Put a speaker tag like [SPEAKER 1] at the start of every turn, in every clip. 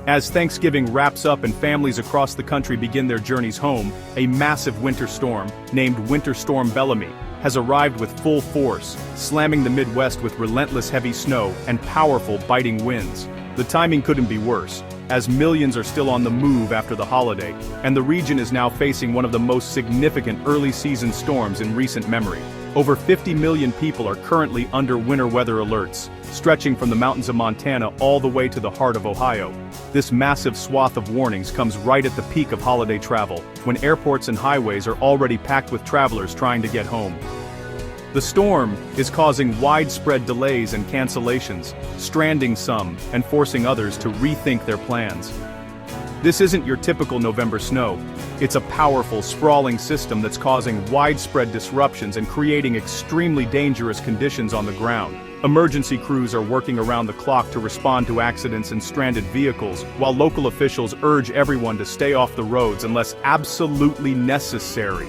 [SPEAKER 1] As Thanksgiving wraps up and families across the country begin their journeys home, a massive winter storm, named Winter Storm Bellamy, has arrived with full force, slamming the Midwest with relentless heavy snow and powerful biting winds. The timing couldn't be worse, as millions are still on the move after the holiday, and the region is now facing one of the most significant early-season storms in recent memory. Over 50 million people are currently under winter weather alerts, stretching from the mountains of Montana all the way to the heart of Ohio. This massive swath of warnings comes right at the peak of holiday travel, when airports and highways are already packed with travelers trying to get home. The storm is causing widespread delays and cancellations, stranding some and forcing others to rethink their plans. This isn't your typical November snow. It's a powerful, sprawling system that's causing widespread disruptions and creating extremely dangerous conditions on the ground. Emergency crews are working around the clock to respond to accidents and stranded vehicles, while local officials urge everyone to stay off the roads unless absolutely necessary.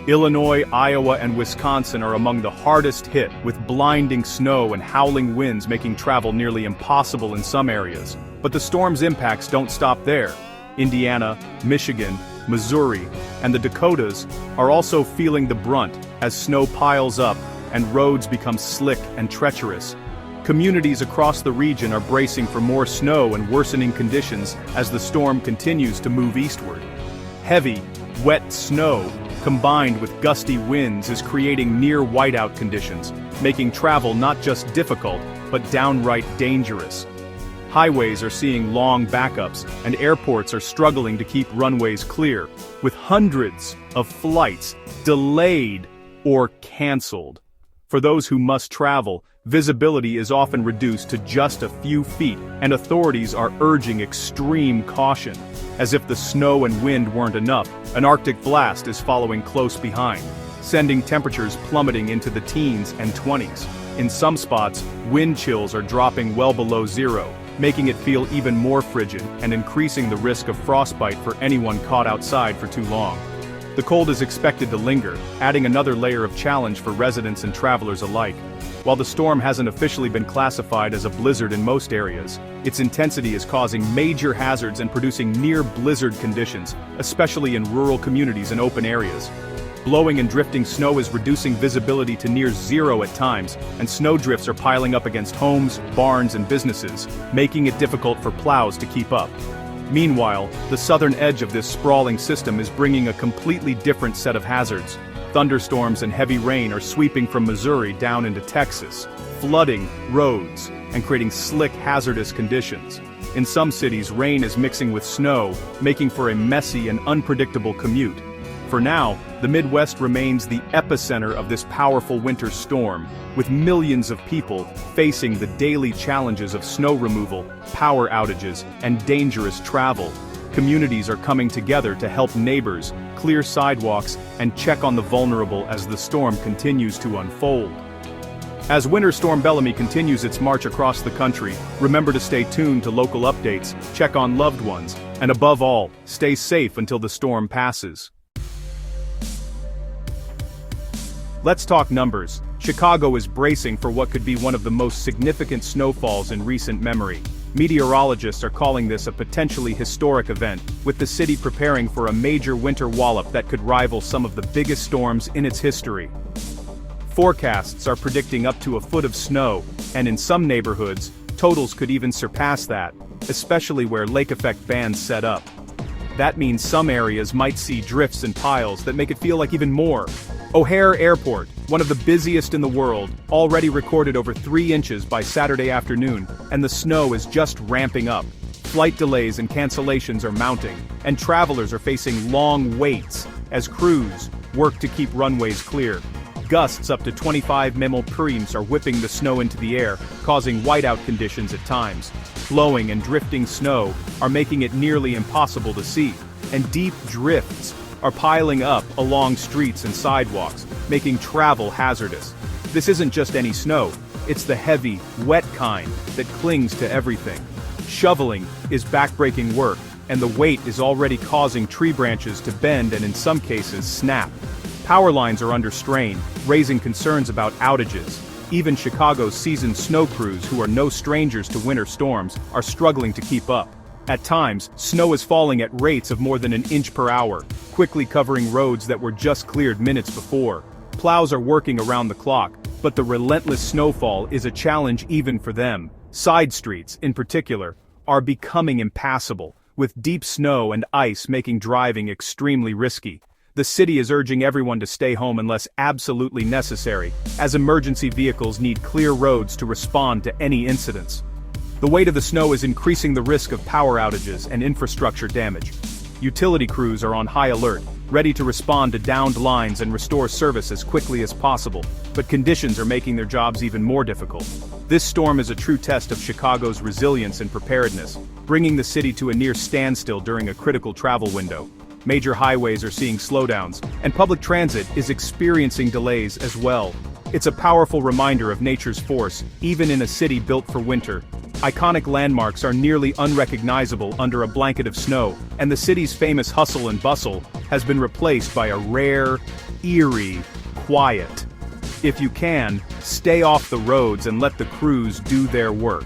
[SPEAKER 1] Illinois, Iowa, and Wisconsin are among the hardest hit, with blinding snow and howling winds making travel nearly impossible in some areas. But the storm's impacts don't stop there. Indiana, Michigan, Missouri, and the Dakotas are also feeling the brunt as snow piles up and roads become slick and treacherous. Communities across the region are bracing for more snow and worsening conditions as the storm continues to move eastward. Heavy, wet snow, combined with gusty winds, is creating near whiteout conditions, making travel not just difficult, but downright dangerous. Highways are seeing long backups, and airports are struggling to keep runways clear, with hundreds of flights delayed or canceled. For those who must travel, visibility is often reduced to just a few feet, and authorities are urging extreme caution. As if the snow and wind weren't enough, an Arctic blast is following close behind, sending temperatures plummeting into the teens and 20s. In some spots, wind chills are dropping well below zero, making it feel even more frigid and increasing the risk of frostbite for anyone caught outside for too long. The cold is expected to linger, adding another layer of challenge for residents and travelers alike. While the storm hasn't officially been classified as a blizzard in most areas, its intensity is causing major hazards and producing near-blizzard conditions, especially in rural communities and open areas. Blowing and drifting snow is reducing visibility to near zero at times, and snowdrifts are piling up against homes, barns, and businesses, making it difficult for plows to keep up. Meanwhile, the southern edge of this sprawling system is bringing a completely different set of hazards. Thunderstorms and heavy rain are sweeping from Missouri down into Texas, flooding roads and creating slick, hazardous conditions. In some cities, rain is mixing with snow, making for a messy and unpredictable commute. For now, the Midwest remains the epicenter of this powerful winter storm, with millions of people facing the daily challenges of snow removal, power outages, and dangerous travel. Communities are coming together to help neighbors, clear sidewalks, and check on the vulnerable as the storm continues to unfold. As Winter Storm Bellamy continues its march across the country, remember to stay tuned to local updates, check on loved ones, and above all, stay safe until the storm passes. Let's talk numbers. Chicago is bracing for what could be one of the most significant snowfalls in recent memory. Meteorologists are calling this a potentially historic event, with the city preparing for a major winter wallop that could rival some of the biggest storms in its history. Forecasts are predicting up to a foot of snow, and in some neighborhoods, totals could even surpass that, especially where lake effect bands set up. That means some areas might see drifts and piles that make it feel like even more. HareAirport, one of the busiest in the world, already recorded over 3 inches by Saturday afternoon, and the snow is just ramping up. Flight delays and cancellations are mounting, and travelers are facing long waits as crews work to keep runways clear. Gusts up to 25 mph are whipping the snow into the air, causing whiteout conditions at times. Blowing and drifting snow are making it nearly impossible to see, and deep drifts are piling up along streets and sidewalks, making travel hazardous. This isn't just any snow, it's the heavy, wet kind that clings to everything. Shoveling is backbreaking work, and the weight is already causing tree branches to bend and in some cases snap. Power lines are under strain, raising concerns about outages. Even Chicago's seasoned snow crews, who are no strangers to winter storms, are struggling to keep up. At times, snow is falling at rates of more than an inch per hour, quickly covering roads that were just cleared minutes before. Plows are working around the clock, but the relentless snowfall is a challenge even for them. Side streets, in particular, are becoming impassable, with deep snow and ice making driving extremely risky. The city is urging everyone to stay home unless absolutely necessary, as emergency vehicles need clear roads to respond to any incidents. The weight of the snow is increasing the risk of power outages and infrastructure damage. Utility crews are on high alert, ready to respond to downed lines and restore service as quickly as possible, but conditions are making their jobs even more difficult. This storm is a true test of Chicago's resilience and preparedness, bringing the city to a near standstill during a critical travel window. Major highways are seeing slowdowns, and public transit is experiencing delays as well. It's a powerful reminder of nature's force, even in a city built for winter. Iconic landmarks are nearly unrecognizable under a blanket of snow, and the city's famous hustle and bustle has been replaced by a rare, eerie quiet. If you can, stay off the roads and let the crews do their work.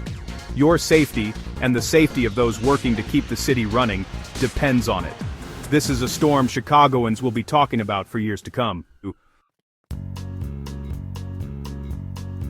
[SPEAKER 1] Your safety, and the safety of those working to keep the city running, depends on it. This is a storm Chicagoans will be talking about for years to come.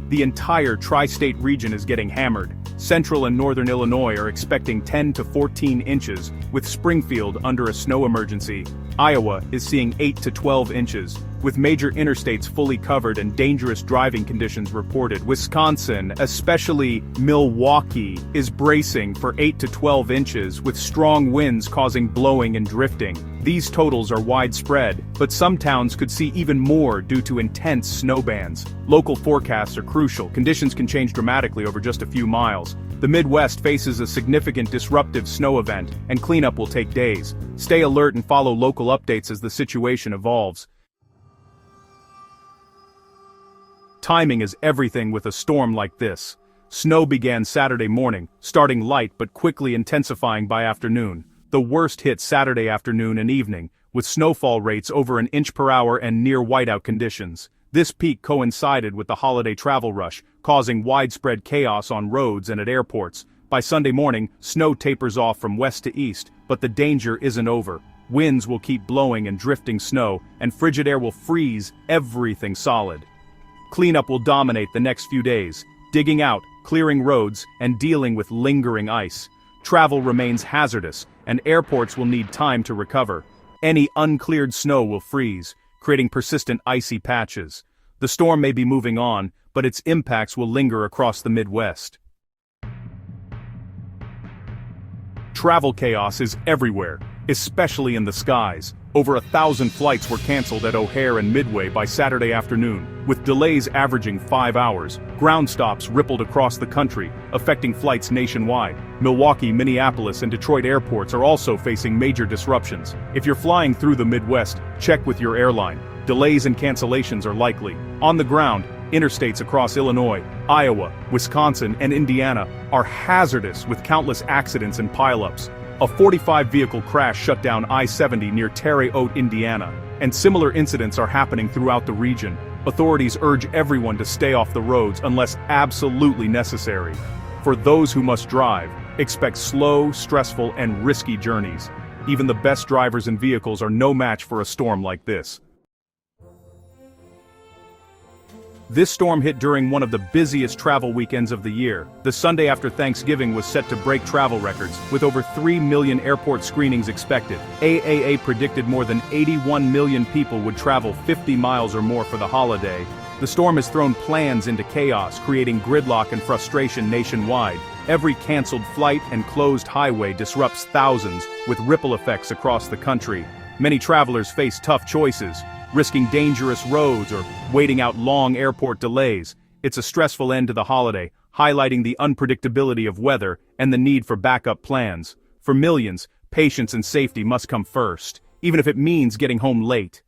[SPEAKER 1] The entire tri-state region is getting hammered. Central and northern Illinois are expecting 10 to 14 inches, with Springfield under a snow emergency. Iowa is seeing 8 to 12 inches, with major interstates fully covered and dangerous driving conditions reported. Wisconsin, especially Milwaukee, is bracing for 8 to 12 inches, with strong winds causing blowing and drifting. These totals are widespread, but some towns could see even more due to intense snow bands. Local forecasts are crucial. Conditions can change dramatically over just a few miles. The Midwest faces a significant disruptive snow event, and cleanup will take days. Stay alert and follow local updates as the situation evolves. Timing is everything with a storm like this. Snow began Saturday morning, starting light but quickly intensifying by afternoon. The worst hit Saturday afternoon and evening, with snowfall rates over an inch per hour and near whiteout conditions. This peak coincided with the holiday travel rush, causing widespread chaos on roads and at airports. By Sunday morning, snow tapers off from west to east, but the danger isn't over. Winds will keep blowing and drifting snow, and frigid air will freeze everything solid. Cleanup will dominate the next few days, digging out, clearing roads, and dealing with lingering ice. Travel remains hazardous, and airports will need time to recover. Any uncleared snow will freeze, creating persistent icy patches. The storm may be moving on, but its impacts will linger across the Midwest. Travel chaos is everywhere, especially in the skies. Over 1,000 flights were canceled at O'Hare and Midway by Saturday afternoon, with delays averaging 5 hours. Ground stops rippled across the country, affecting flights nationwide. Milwaukee, Minneapolis, and Detroit airports are also facing major disruptions. If you're flying through the Midwest, check with your airline. Delays and cancellations are likely. On the ground, interstates across Illinois, Iowa, Wisconsin, and Indiana are hazardous with countless accidents and pileups. A 45-vehicle crash shut down I-70 near Terre Haute, Indiana, and similar incidents are happening throughout the region. Authorities urge everyone to stay off the roads unless absolutely necessary. For those who must drive, expect slow, stressful, and risky journeys. Even the best drivers and vehicles are no match for a storm like this. This storm hit during one of the busiest travel weekends of the year. The Sunday after Thanksgiving was set to break travel records, with over 3 million airport screenings expected. AAA predicted more than 81 million people would travel 50 miles or more for the holiday. The storm has thrown plans into chaos, creating gridlock and frustration nationwide. Every canceled flight and closed highway disrupts thousands, with ripple effects across the country. Many travelers face tough choices, risking dangerous roads or waiting out long airport delays. It's a stressful end to the holiday, highlighting the unpredictability of weather and the need for backup plans. For millions, patience and safety must come first, even if it means getting home late.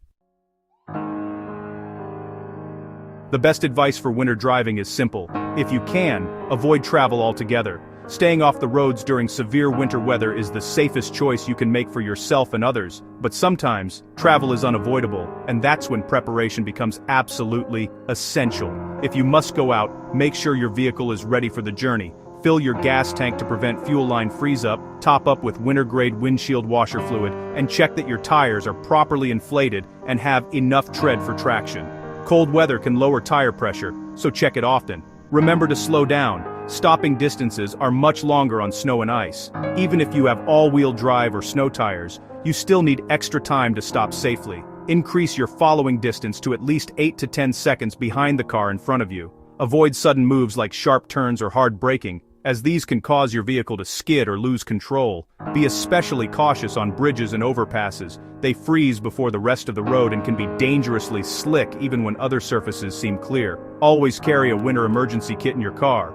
[SPEAKER 1] The best advice for winter driving is simple. If you can, avoid travel altogether. Staying off the roads during severe winter weather is the safest choice you can make for yourself and others. But sometimes, travel is unavoidable, and that's when preparation becomes absolutely essential. If you must go out, make sure your vehicle is ready for the journey. fill your gas tank to prevent fuel line freeze-up, top up with winter-grade windshield washer fluid, and check that your tires are properly inflated and have enough tread for traction. Cold weather can lower tire pressure, so check it often. Remember to slow down. Stopping distances are much longer on snow and ice. Even if you have all-wheel drive or snow tires, you still need extra time to stop safely. Increase your following distance to at least 8 to 10 seconds behind the car in front of you. Avoid sudden moves like sharp turns or hard braking, as these can cause your vehicle to skid or lose control. Be especially cautious on bridges and overpasses. They freeze before the rest of the road and can be dangerously slick even when other surfaces seem clear. Always carry a winter emergency kit in your car.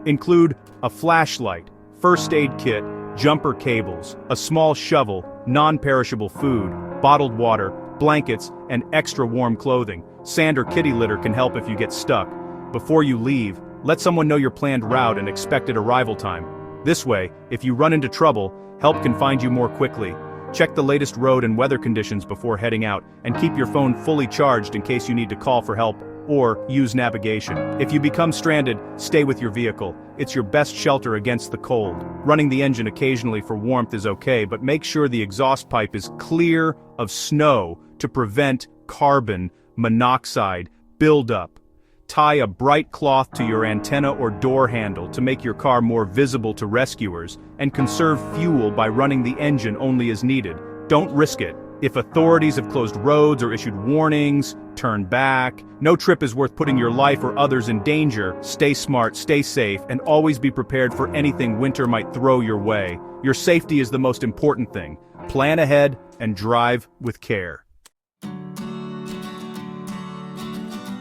[SPEAKER 1] Include a flashlight, first aid kit, jumper cables, a small shovel, non-perishable food, bottled water, blankets, and extra warm clothing. Sand or kitty litter can help if you get stuck. Before you leave, let someone know your planned route and expected arrival time. This way, if you run into trouble, help can find you more quickly. Check the latest road and weather conditions before heading out, and keep your phone fully charged in case you need to call for help or use navigation. If you become stranded, stay with your vehicle. It's your best shelter against the cold. Running the engine occasionally for warmth is okay, but make sure the exhaust pipe is clear of snow to prevent carbon monoxide buildup. Tie a bright cloth to your antenna or door handle to make your car more visible to rescuers, and conserve fuel by running the engine only as needed. Don't risk it. If authorities have closed roads or issued warnings, turn back. No trip is worth putting your life or others in danger. Stay smart, stay safe, and always be prepared for anything winter might throw your way. Your safety is the most important thing. Plan ahead and drive with care.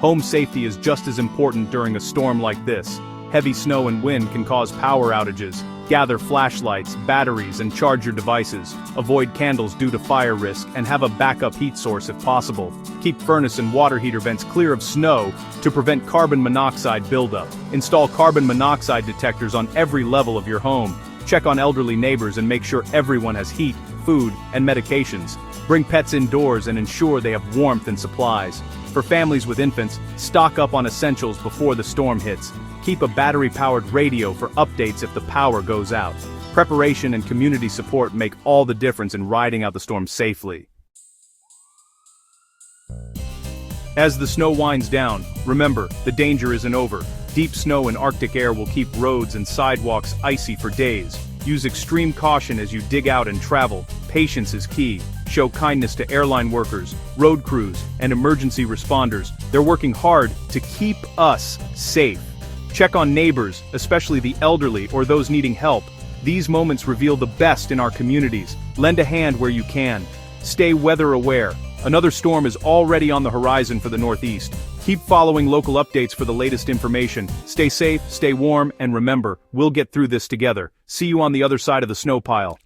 [SPEAKER 1] Home safety is just as important during a storm like this. Heavy snow and wind can cause power outages. Gather flashlights, batteries, and charge your devices. Avoid candles due to fire risk, and have a backup heat source if possible. Keep furnace and water heater vents clear of snow to prevent carbon monoxide buildup. Install carbon monoxide detectors on every level of your home. Check on elderly neighbors and make sure everyone has heat, food, and medications. Bring pets indoors and ensure they have warmth and supplies. For families with infants, stock up on essentials before the storm hits. Keep a battery-powered radio for updates if the power goes out. Preparation and community support make all the difference in riding out the storm safely. As the snow winds down, remember, the danger isn't over. Deep snow and Arctic air will keep roads and sidewalks icy for days. Use extreme caution as you dig out and travel. Patience is key. Show kindness to airline workers, road crews, and emergency responders. They're working hard to keep us safe. Check on neighbors, especially the elderly or those needing help. These moments reveal the best in our communities. Lend a hand where you can. Stay weather aware. Another storm is already on the horizon for the Northeast. Keep following local updates for the latest information. Stay safe, stay warm, and remember, we'll get through this together. See you on the other side of the snow pile.